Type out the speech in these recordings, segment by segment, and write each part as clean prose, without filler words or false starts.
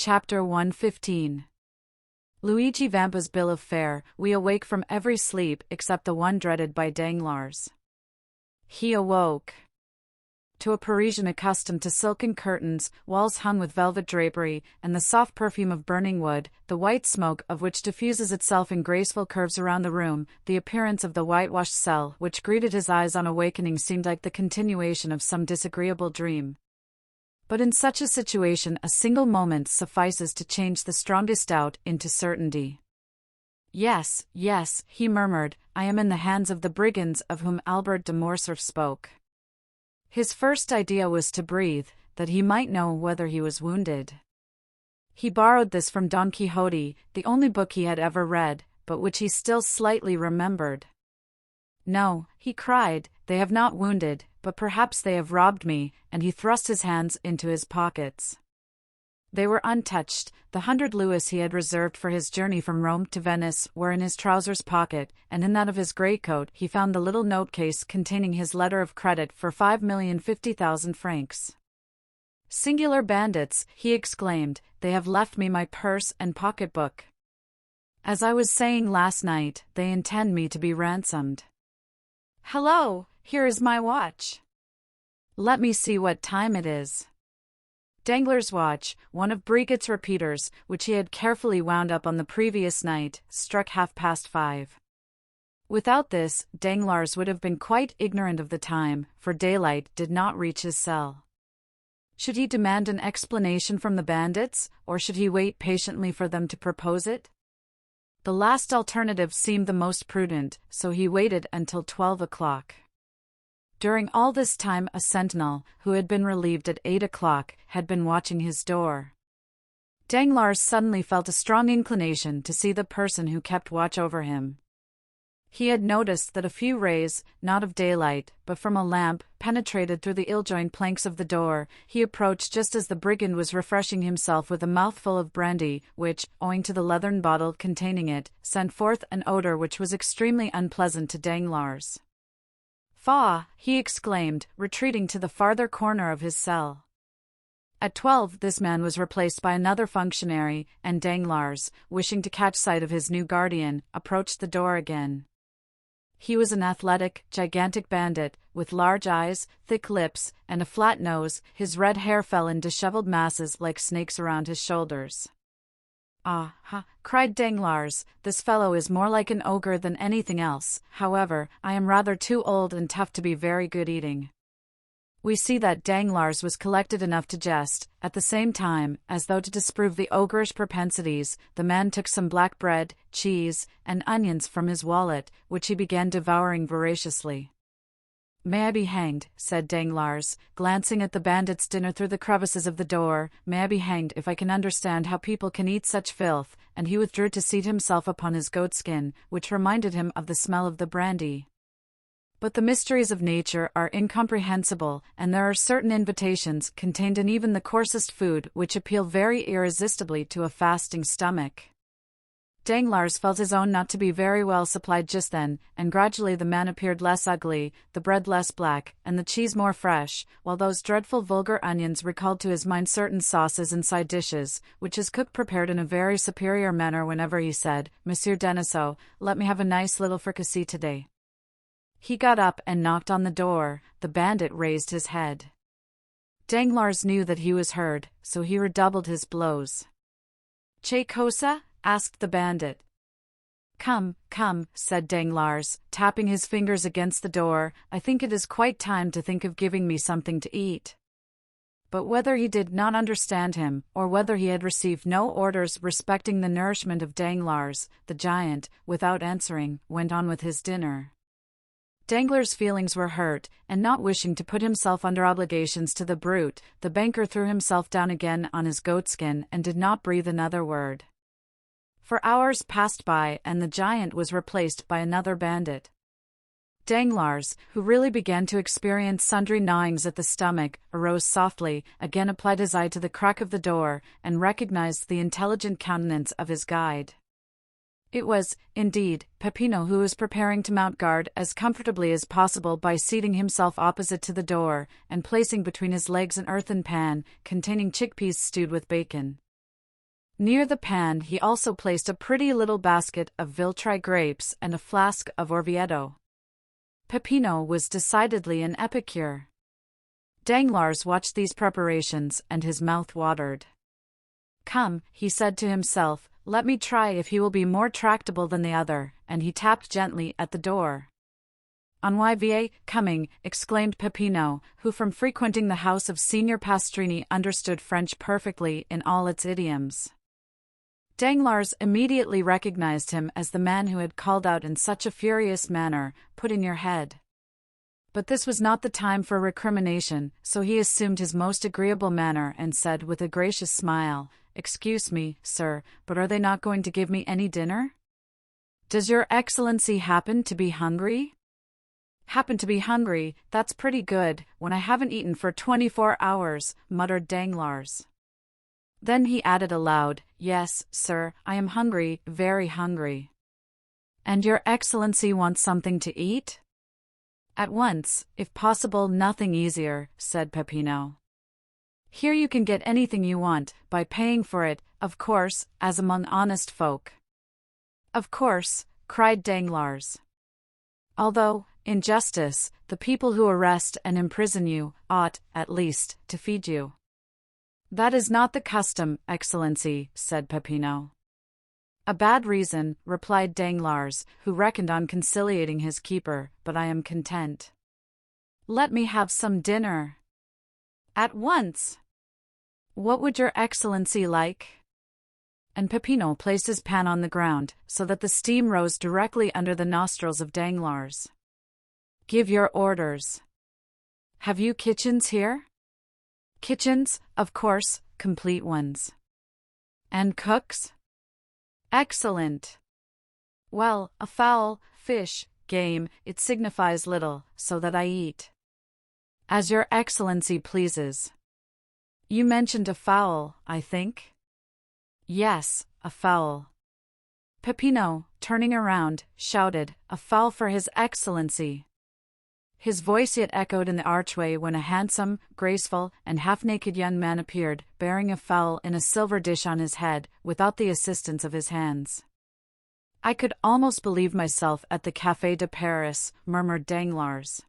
Chapter 115. Luigi Vampa's bill of fare. We awake from every sleep except the one dreaded by Danglars. He awoke to a Parisian accustomed to silken curtains, walls hung with velvet drapery, and the soft perfume of burning wood, the white smoke of which diffuses itself in graceful curves around the room. The appearance of the whitewashed cell which greeted his eyes on awakening seemed like the continuation of some disagreeable dream. But in such a situation a single moment suffices to change the strongest doubt into certainty. Yes, yes, he murmured, I am in the hands of the brigands of whom Albert de Morcerf spoke. His first idea was to breathe, that he might know whether he was wounded. He borrowed this from Don Quixote, the only book he had ever read, but which he still slightly remembered. No, he cried, they have not wounded, but perhaps they have robbed me, and he thrust his hands into his pockets. They were untouched. The 100 louis he had reserved for his journey from Rome to Venice were in his trousers pocket, and in that of his greatcoat he found the little note-case containing his letter of credit for 5,050,000 francs. Singular bandits, he exclaimed, they have left me my purse and pocketbook. As I was saying last night, they intend me to be ransomed. Hello, here is my watch. Let me see what time it is. Danglars' watch, one of Brigitte's repeaters, which he had carefully wound up on the previous night, struck 5:30. Without this, Danglars would have been quite ignorant of the time, for daylight did not reach his cell. Should he demand an explanation from the bandits, or should he wait patiently for them to propose it? The last alternative seemed the most prudent, so he waited until 12 o'clock. During all this time a sentinel, who had been relieved at 8 o'clock, had been watching his door. Danglars suddenly felt a strong inclination to see the person who kept watch over him. He had noticed that a few rays, not of daylight, but from a lamp, penetrated through the ill-joined planks of the door. He approached just as the brigand was refreshing himself with a mouthful of brandy, which, owing to the leathern bottle containing it, sent forth an odor which was extremely unpleasant to Danglars. Faugh! He exclaimed, retreating to the farther corner of his cell. At 12 this man was replaced by another functionary, and Danglars, wishing to catch sight of his new guardian, approached the door again. He was an athletic, gigantic bandit, with large eyes, thick lips, and a flat nose. His red hair fell in dishevelled masses like snakes around his shoulders. Ah, ha! Cried Danglars, this fellow is more like an ogre than anything else. However, I am rather too old and tough to be very good eating. We see that Danglars was collected enough to jest. At the same time, as though to disprove the ogreish propensities, the man took some black bread, cheese, and onions from his wallet, which he began devouring voraciously. May I be hanged, said Danglars, glancing at the bandit's dinner through the crevices of the door, may I be hanged if I can understand how people can eat such filth, and he withdrew to seat himself upon his goatskin, which reminded him of the smell of the brandy. But the mysteries of nature are incomprehensible, and there are certain invitations contained in even the coarsest food which appeal very irresistibly to a fasting stomach. Danglars felt his own not to be very well supplied just then, and gradually the man appeared less ugly, the bread less black, and the cheese more fresh, while those dreadful vulgar onions recalled to his mind certain sauces and side dishes, which his cook prepared in a very superior manner whenever he said, Monsieur Denisot, let me have a nice little fricassee today. He got up and knocked on the door. The bandit raised his head. Danglars knew that he was heard, so he redoubled his blows. "Che cosa?" asked the bandit. Come, come, said Danglars, tapping his fingers against the door, I think it is quite time to think of giving me something to eat. But whether he did not understand him, or whether he had received no orders respecting the nourishment of Danglars, the giant, without answering, went on with his dinner. Danglars' feelings were hurt, and not wishing to put himself under obligations to the brute, the banker threw himself down again on his goatskin and did not breathe another word. For hours passed by and the giant was replaced by another bandit. Danglars, who really began to experience sundry gnawings at the stomach, arose softly, again applied his eye to the crack of the door, and recognized the intelligent countenance of his guide. It was, indeed, Peppino, who was preparing to mount guard as comfortably as possible by seating himself opposite to the door, and placing between his legs an earthen pan, containing chickpeas stewed with bacon. Near the pan he also placed a pretty little basket of Viltri grapes and a flask of Orvieto. Peppino was decidedly an epicure. Danglars watched these preparations and his mouth watered. "Come," he said to himself, "let me try if he will be more tractable than the other," and he tapped gently at the door. "Envoyé coming," exclaimed Peppino, who from frequenting the house of Signor Pastrini understood French perfectly in all its idioms. Danglars immediately recognized him as the man who had called out in such a furious manner, "Put in your head." But this was not the time for recrimination, so he assumed his most agreeable manner and said with a gracious smile, "Excuse me, sir, but are they not going to give me any dinner? Does your Excellency happen to be hungry?" "Happen to be hungry, that's pretty good, when I haven't eaten for 24 hours, muttered Danglars. Then he added aloud, "Yes, sir, I am hungry, very hungry." "And your Excellency wants something to eat?" "At once, if possible, nothing easier," said Peppino. "Here you can get anything you want, by paying for it, of course, as among honest folk." "Of course," cried Danglars. "Although, in justice, the people who arrest and imprison you ought, at least, to feed you." "That is not the custom, Excellency," said Peppino. "A bad reason," replied Danglars, who reckoned on conciliating his keeper, "but I am content." "Let me have some dinner." "At once." "What would your Excellency like?" And Peppino placed his pan on the ground, so that the steam rose directly under the nostrils of Danglars. "Give your orders." "Have you kitchens here?" "Kitchens, of course, complete ones." "And cooks?" "Excellent." "Well, a fowl, fish, game, it signifies little, so that I eat." "As your Excellency pleases." "You mentioned a fowl, I think?" "Yes, a fowl." Peppino, turning around, shouted, "A fowl for his Excellency." His voice yet echoed in the archway when a handsome, graceful, and half-naked young man appeared, bearing a fowl in a silver dish on his head, without the assistance of his hands. "I could almost believe myself at the Café de Paris," murmured Danglars.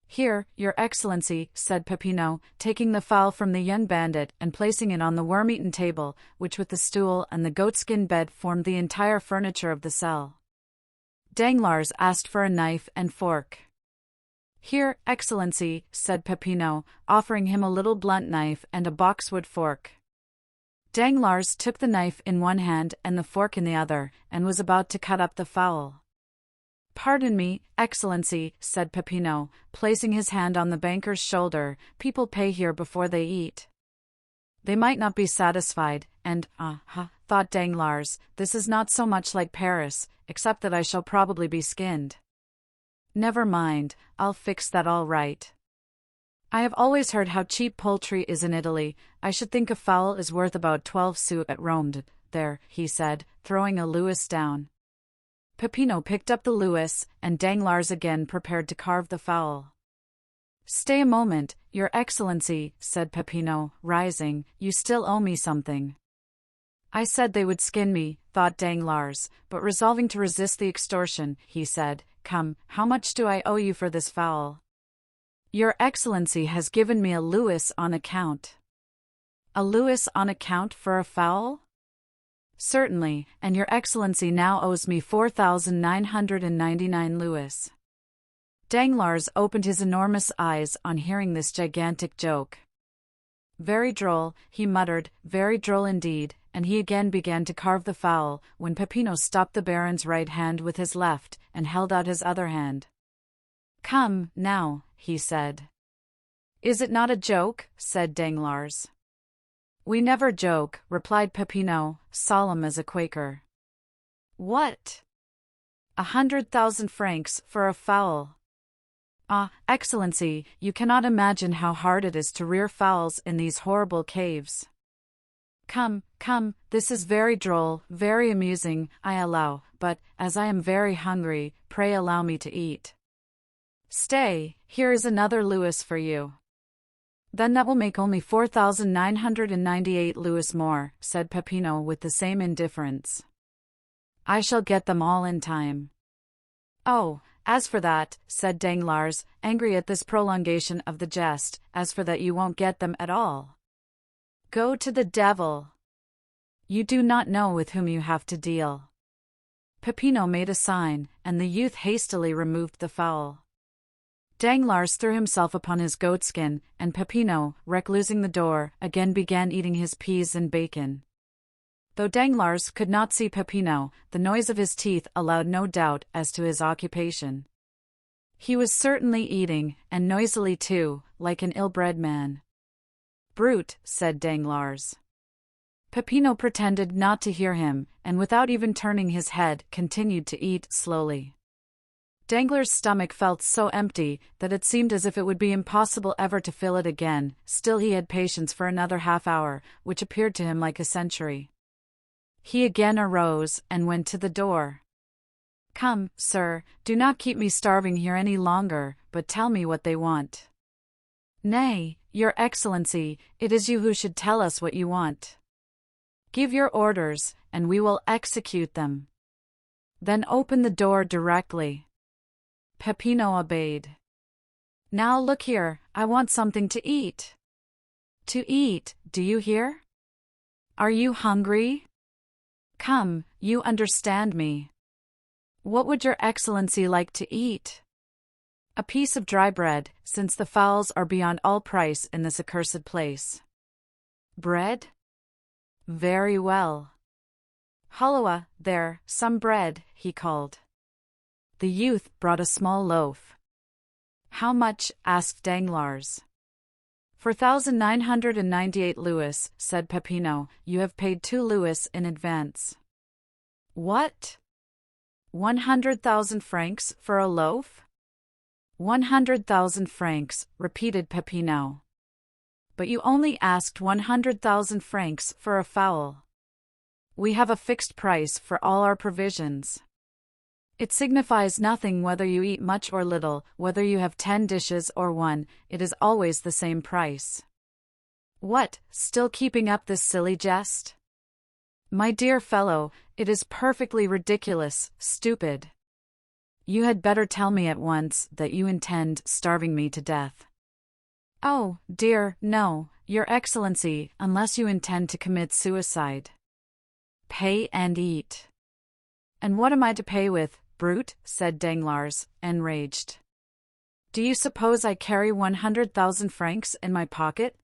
"Here, your Excellency," said Peppino, taking the fowl from the young bandit and placing it on the worm-eaten table, which with the stool and the goatskin bed formed the entire furniture of the cell. Danglars asked for a knife and fork. "Here, Excellency," said Peppino, offering him a little blunt knife and a boxwood fork. Danglars took the knife in one hand and the fork in the other, and was about to cut up the fowl. "Pardon me, Excellency," said Peppino, placing his hand on the banker's shoulder, "people pay here before they eat." They might not be satisfied, and, thought Danglars, this is not so much like Paris, except that I shall probably be skinned. Never mind, I'll fix that all right. I have always heard how cheap poultry is in Italy. I should think a fowl is worth about 12 sous at Rome. There, he said, throwing a louis down. Peppino picked up the louis, and Danglars again prepared to carve the fowl. "Stay a moment, your Excellency," said Peppino, rising, "you still owe me something." "I said they would skin me," thought Danglars, but resolving to resist the extortion, he said, "Come, how much do I owe you for this fowl?" "Your Excellency has given me a louis on account." "A louis on account for a fowl?" "Certainly, and your Excellency now owes me 4,999 louis." Danglars opened his enormous eyes on hearing this gigantic joke. "Very droll," he muttered, "very droll indeed," and he again began to carve the fowl, when Peppino stopped the Baron's right hand with his left, and held out his other hand. "Come, now," he said. "Is it not a joke?" said Danglars. "We never joke," replied Peppino, solemn as a Quaker. "What? 100,000 francs for a fowl?" "Ah, Excellency, you cannot imagine how hard it is to rear fowls in these horrible caves." "Come, come, this is very droll, very amusing, I allow, but, as I am very hungry, pray allow me to eat." "Stay, here is another louis for you." Then that will make only 4,998 louis more, said Peppino with the same indifference. I shall get them all in time. Oh, as for that, said Danglars, angry at this prolongation of the jest, as for that you won't get them at all. Go to the devil. You do not know with whom you have to deal. Peppino made a sign, and the youth hastily removed the fowl. Danglars threw himself upon his goatskin, and Peppino, reclosing the door, again began eating his peas and bacon. Though Danglars could not see Peppino, the noise of his teeth allowed no doubt as to his occupation. He was certainly eating, and noisily too, like an ill-bred man. Brute, said Danglars. Peppino pretended not to hear him, and without even turning his head, continued to eat slowly. Danglars' stomach felt so empty that it seemed as if it would be impossible ever to fill it again. Still he had patience for another half-hour, which appeared to him like a century. He again arose, and went to the door. Come, sir, do not keep me starving here any longer, but tell me what they want. Nay, your Excellency, it is you who should tell us what you want. Give your orders, and we will execute them. Then open the door directly. Peppino obeyed. Now look here, I want something to eat. To eat, do you hear? Are you hungry? Come, you understand me. What would your Excellency like to eat? A piece of dry bread, since the fowls are beyond all price in this accursed place. Bread? Very well. Holloa, there, some bread, he called. The youth brought a small loaf. How much? Asked Danglars. 4,998 louis, said Peppino. You have paid 2 louis in advance. What? 100,000 francs for a loaf? 100,000 francs, repeated Peppino. But you only asked 100,000 francs for a fowl. We have a fixed price for all our provisions. It signifies nothing whether you eat much or little, whether you have 10 dishes or 1, it is always the same price. What, still keeping up this silly jest? My dear fellow, it is perfectly ridiculous, stupid. You had better tell me at once that you intend starving me to death. Oh, dear, no, Your Excellency, unless you intend to commit suicide. Pay and eat. And what am I to pay with, brute? Said Danglars, enraged. Do you suppose I carry 100,000 francs in my pocket?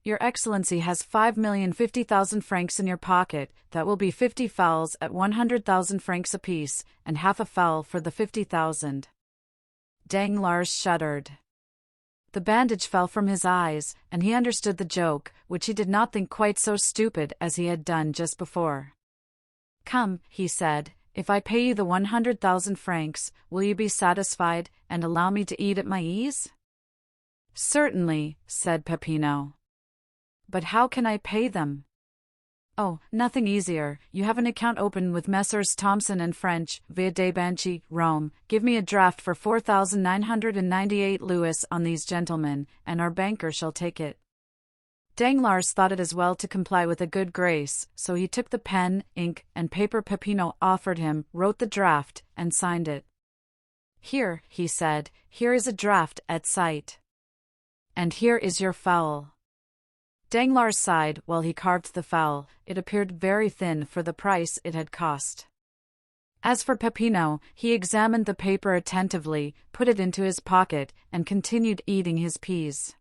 Your Excellency has 5,050,000 francs in your pocket. That will be 50 fowls at 100,000 francs apiece, and half a fowl for the 50,000. Danglars shuddered. The bandage fell from his eyes, and he understood the joke, which he did not think quite so stupid as he had done just before. Come, he said, if I pay you the 100,000 francs, will you be satisfied, and allow me to eat at my ease? Certainly, said Peppino. But how can I pay them? Oh, nothing easier. You have an account open with Messrs. Thomson and French, Via de Banchi, Rome. Give me a draft for 4,998 louis on these gentlemen, and our banker shall take it. Danglars thought it as well to comply with a good grace, so he took the pen, ink, and paper Peppino offered him, wrote the draft, and signed it. Here, he said, here is a draft at sight. And here is your fowl. Danglars sighed while he carved the fowl. It appeared very thin for the price it had cost. As for Peppino, he examined the paper attentively, put it into his pocket, and continued eating his peas.